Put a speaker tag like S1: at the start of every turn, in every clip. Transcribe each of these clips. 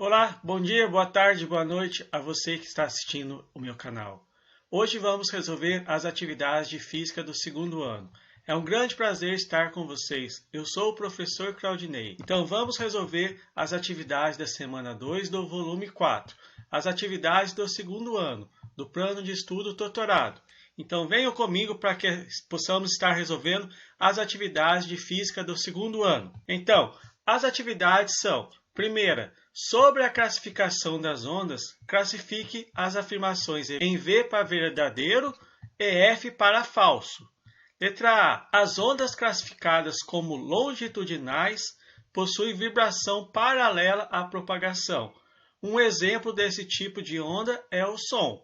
S1: Olá, bom dia, boa tarde, boa noite a você que está assistindo o meu canal. Hoje vamos resolver as atividades de física do segundo ano. É um grande prazer estar com vocês. Eu sou o professor Claudinei. Então vamos resolver as atividades da semana 2 do volume 4, as atividades do segundo ano, do plano de estudo tutorado. Então venham comigo para que possamos estar resolvendo as atividades de física do segundo ano. Então, as atividades são: primeira, sobre a classificação das ondas, classifique as afirmações em V para verdadeiro e F para falso. Letra A. As ondas classificadas como longitudinais possuem vibração paralela à propagação. Um exemplo desse tipo de onda é o som.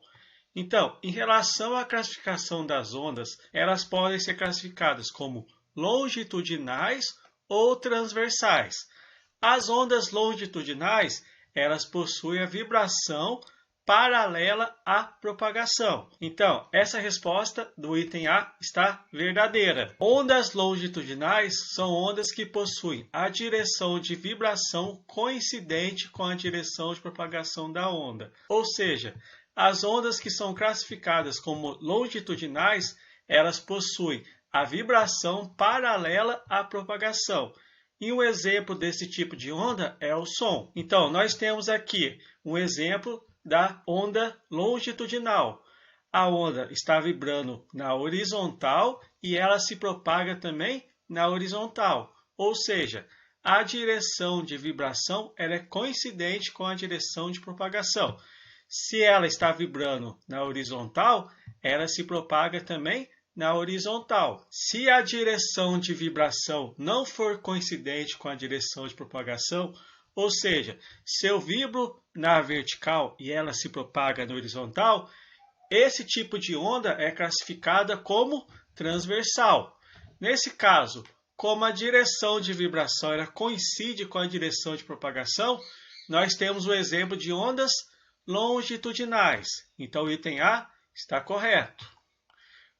S1: Então, em relação à classificação das ondas, elas podem ser classificadas como longitudinais ou transversais. As ondas longitudinais, elas possuem a vibração paralela à propagação. Então, essa resposta do item A está verdadeira. Ondas longitudinais são ondas que possuem a direção de vibração coincidente com a direção de propagação da onda. Ou seja, as ondas que são classificadas como longitudinais, elas possuem a vibração paralela à propagação. E um exemplo desse tipo de onda é o som. Então, nós temos aqui um exemplo da onda longitudinal. A onda está vibrando na horizontal e ela se propaga também na horizontal. Ou seja, a direção de vibração ela é coincidente com a direção de propagação. Se ela está vibrando na horizontal, ela se propaga também na horizontal. Se a direção de vibração não for coincidente com a direção de propagação, ou seja, se eu vibro na vertical e ela se propaga na horizontal, esse tipo de onda é classificada como transversal. Nesse caso, como a direção de vibração ela coincide com a direção de propagação, nós temos o exemplo de ondas longitudinais. Então, o item A está correto.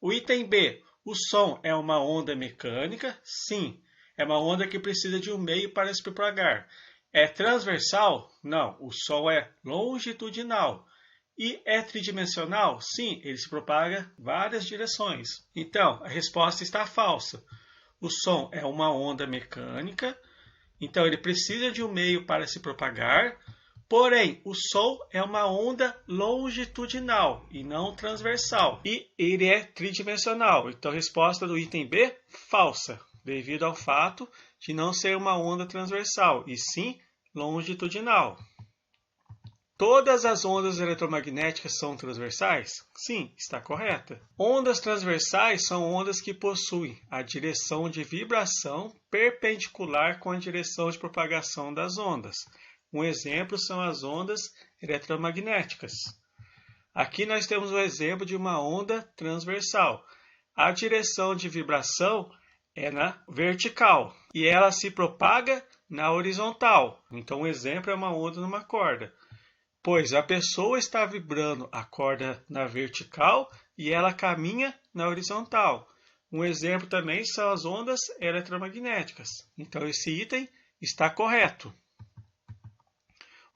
S1: O item B, o som é uma onda mecânica? Sim, é uma onda que precisa de um meio para se propagar. É transversal? Não, o som é longitudinal. E é tridimensional? Sim, ele se propaga em várias direções. Então, a resposta está falsa. O som é uma onda mecânica, então ele precisa de um meio para se propagar. Porém, o som é uma onda longitudinal e não transversal. E ele é tridimensional. Então, a resposta do item B, falsa, devido ao fato de não ser uma onda transversal, e sim longitudinal. Todas as ondas eletromagnéticas são transversais? Sim, está correta. Ondas transversais são ondas que possuem a direção de vibração perpendicular com a direção de propagação das ondas. Um exemplo são as ondas eletromagnéticas. Aqui nós temos o exemplo de uma onda transversal. A direção de vibração é na vertical e ela se propaga na horizontal. Então, um exemplo é uma onda numa corda, pois a pessoa está vibrando a corda na vertical e ela caminha na horizontal. Um exemplo também são as ondas eletromagnéticas. Então, esse item está correto.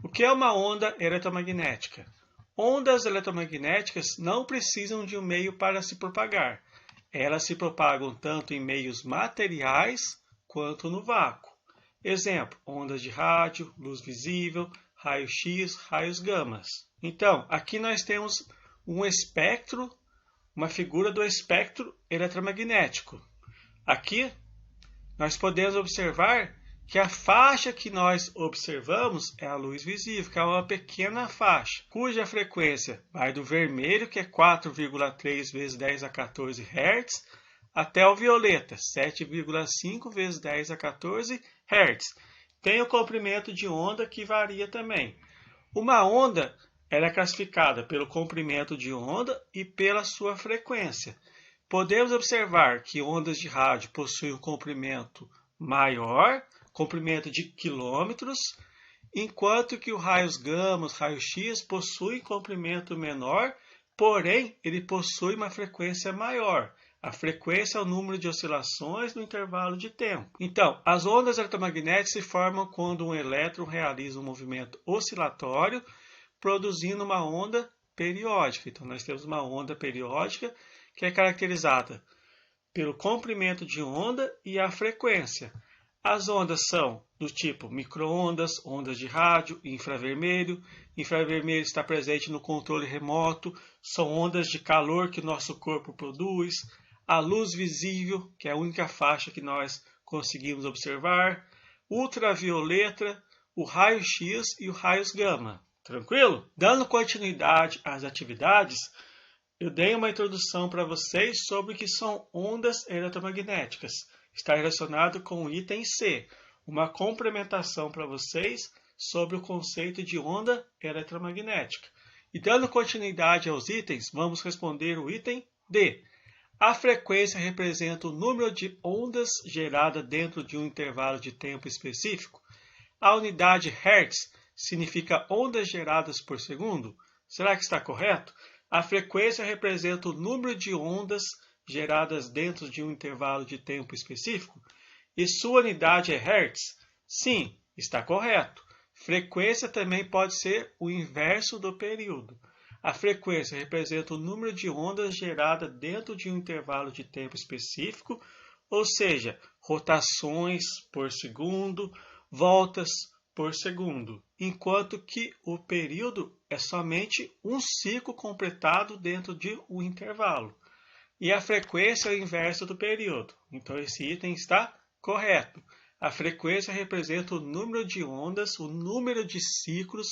S1: O que é uma onda eletromagnética? Ondas eletromagnéticas não precisam de um meio para se propagar. Elas se propagam tanto em meios materiais quanto no vácuo. Exemplo, ondas de rádio, luz visível, raio-x, raios gamas. Então, aqui nós temos um espectro, uma figura do espectro eletromagnético. Aqui nós podemos observar que a faixa que nós observamos é a luz visível, que é uma pequena faixa, cuja frequência vai do vermelho, que é 4,3 vezes 10 a 14 Hz, até o violeta, 7,5 vezes 10 a 14 Hz. Tem o comprimento de onda que varia também. Uma onda ela é classificada pelo comprimento de onda e pela sua frequência. Podemos observar que ondas de rádio possuem um comprimento maior, comprimento de quilômetros, enquanto que os raios gama, os raios X possuem comprimento menor, porém ele possui uma frequência maior. A frequência é o número de oscilações no intervalo de tempo. Então, as ondas eletromagnéticas se formam quando um elétron realiza um movimento oscilatório, produzindo uma onda periódica. Então, nós temos uma onda periódica que é caracterizada pelo comprimento de onda e a frequência. As ondas são do tipo micro-ondas, ondas de rádio, infravermelho. Infravermelho está presente no controle remoto, são ondas de calor que nosso corpo produz. A luz visível, que é a única faixa que nós conseguimos observar. Ultravioleta, o raio-x e o raios gama. Tranquilo? Dando continuidade às atividades, eu dei uma introdução para vocês sobre o que são ondas eletromagnéticas. Está relacionado com o item C, uma complementação para vocês sobre o conceito de onda eletromagnética. E dando continuidade aos itens, vamos responder o item D. A frequência representa o número de ondas geradas dentro de um intervalo de tempo específico. A unidade Hertz significa ondas geradas por segundo. Será que está correto? A frequência representa o número de ondas geradas dentro de um intervalo de tempo específico? E sua unidade é Hertz? Sim, está correto. Frequência também pode ser o inverso do período. A frequência representa o número de ondas geradas dentro de um intervalo de tempo específico, ou seja, rotações por segundo, voltas por segundo, enquanto que o período é somente um ciclo completado dentro de um intervalo. E a frequência é o inverso do período. Então esse item está correto. A frequência representa o número de ondas, o número de ciclos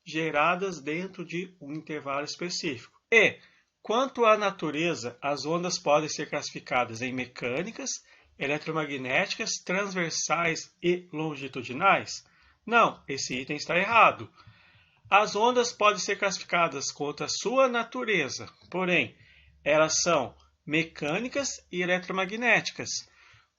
S1: geradas dentro de um intervalo específico. E, quanto à natureza, as ondas podem ser classificadas em mecânicas, eletromagnéticas, transversais e longitudinais? Não, esse item está errado. As ondas podem ser classificadas quanto à sua natureza, porém, elas são mecânicas e eletromagnéticas.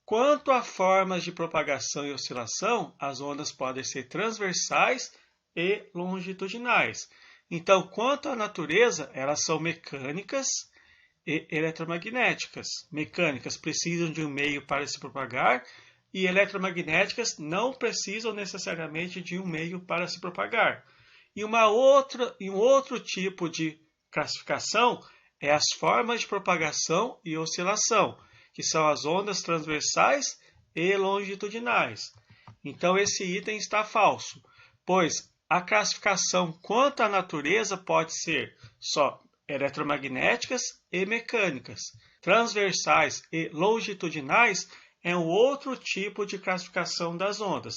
S1: Quanto a formas de propagação e oscilação, as ondas podem ser transversais e longitudinais. Então, quanto à natureza, elas são mecânicas e eletromagnéticas. Mecânicas precisam de um meio para se propagar e eletromagnéticas não precisam necessariamente de um meio para se propagar. E um outro tipo de classificação é as formas de propagação e oscilação, que são as ondas transversais e longitudinais. Então esse item está falso, pois a classificação quanto à natureza pode ser só eletromagnéticas e mecânicas. Transversais e longitudinais é um outro tipo de classificação das ondas,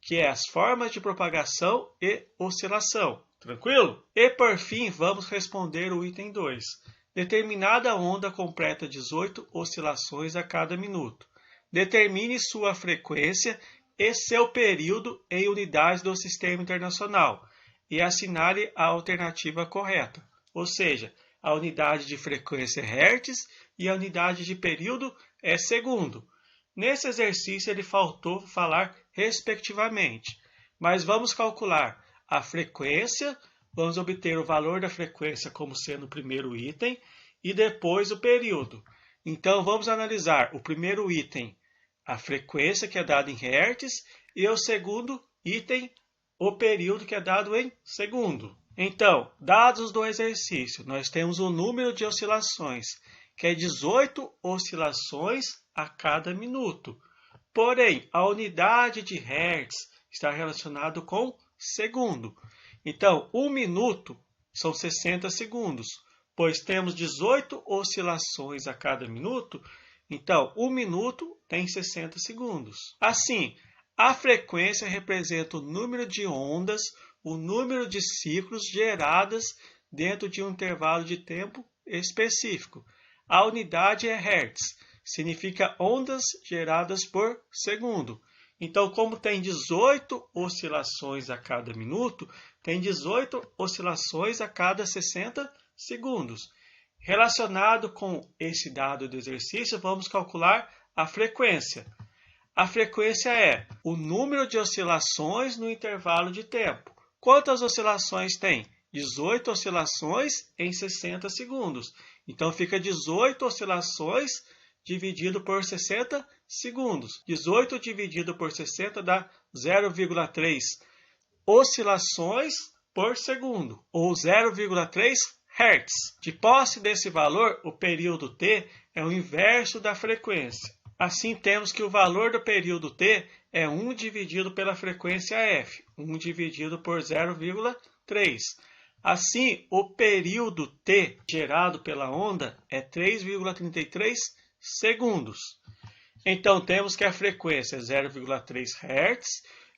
S1: que é as formas de propagação e oscilação. Tranquilo? E por fim, vamos responder o item 2. Determinada onda completa 18 oscilações a cada minuto. Determine sua frequência e seu período em unidades do Sistema Internacional e assinale a alternativa correta, ou seja, a unidade de frequência é Hertz e a unidade de período é segundo. Nesse exercício ele faltou falar respectivamente, mas vamos calcular a frequência, vamos obter o valor da frequência como sendo o primeiro item e depois o período. Então vamos analisar o primeiro item, a frequência que é dada em Hertz, e o segundo item, o período que é dado em segundo. Então, dados do exercício, nós temos o número de oscilações, que é 18 oscilações a cada minuto. Porém, a unidade de Hertz está relacionado com segundo. Então, 1 minuto são 60 segundos, pois temos 18 oscilações a cada minuto, então 1 minuto tem 60 segundos. Assim, a frequência representa o número de ondas, o número de ciclos geradas dentro de um intervalo de tempo específico. A unidade é Hertz, significa ondas geradas por segundo. Então, como tem 18 oscilações a cada minuto, tem 18 oscilações a cada 60 segundos. Relacionado com esse dado do exercício, vamos calcular a frequência. A frequência é o número de oscilações no intervalo de tempo. Quantas oscilações tem? 18 oscilações em 60 segundos. Então fica 18 oscilações dividido por 60 segundos. 18 dividido por 60 dá 0,3 oscilações por segundo, ou 0,3 Hz. De posse desse valor, o período T é o inverso da frequência. Assim, temos que o valor do período T é 1 dividido pela frequência f, 1 dividido por 0,3. Assim, o período T gerado pela onda é 3,33 segundos. Então, temos que a frequência é 0,3 Hz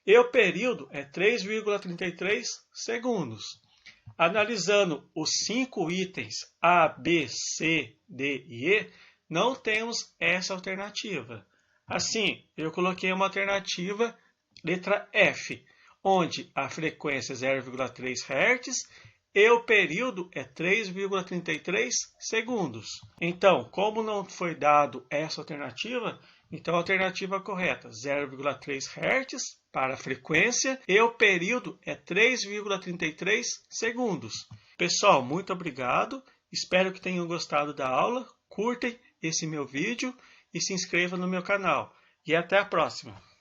S1: e o período é 3,33 segundos. Analisando os 5 itens A, B, C, D e E, não temos essa alternativa. Assim, eu coloquei uma alternativa, letra F, onde a frequência é 0,3 Hz e o período é 3,33 segundos. Então, como não foi dado essa alternativa, então a alternativa correta, 0,3 Hz para a frequência e o período é 3,33 segundos. Pessoal, muito obrigado. Espero que tenham gostado da aula. Curtem esse meu vídeo e se inscrevam no meu canal. E até a próxima!